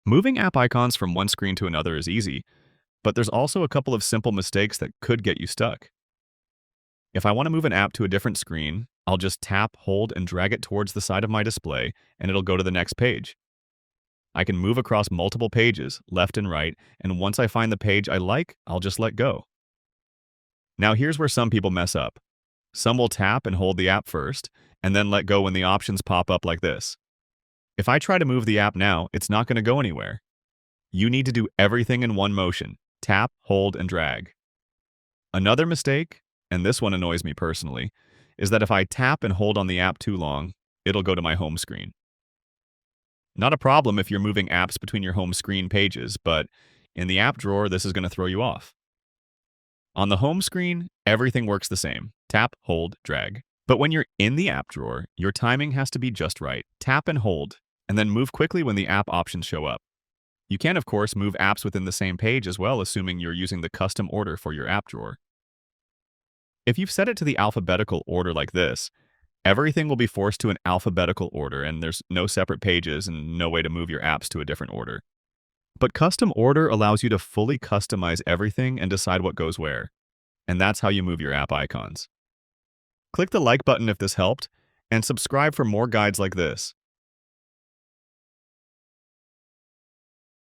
Moving app icons from one screen to another is easy, but there's also a couple of simple mistakes that could get you stuck. If I want to move an app to a different screen, I'll just tap, hold, and drag it towards the side of my display, and it'll go to the next page. I can move across multiple pages, left and right, and once I find the page I like, I'll just let go. Now here's where some people mess up. Some will tap and hold the app first, and then let go when the options pop up like this. If I try to move the app now, it's not going to go anywhere. You need to do everything in one motion: tap, hold, and drag. Another mistake, and this one annoys me personally, is that if I tap and hold on the app too long, it'll go to my home screen. Not a problem if you're moving apps between your home screen pages, but in the app drawer, this is going to throw you off. On the home screen, everything works the same: tap, hold, drag. But when you're in the app drawer, your timing has to be just right. Tap and hold, and then move quickly when the app options show up. You can, of course, move apps within the same page as well, assuming you're using the custom order for your app drawer. If you've set it to the alphabetical order like this, everything will be forced to an alphabetical order, and there's no separate pages and no way to move your apps to a different order. But custom order allows you to fully customize everything and decide what goes where. And that's how you move your app icons. Click the like button if this helped, and subscribe for more guides like this.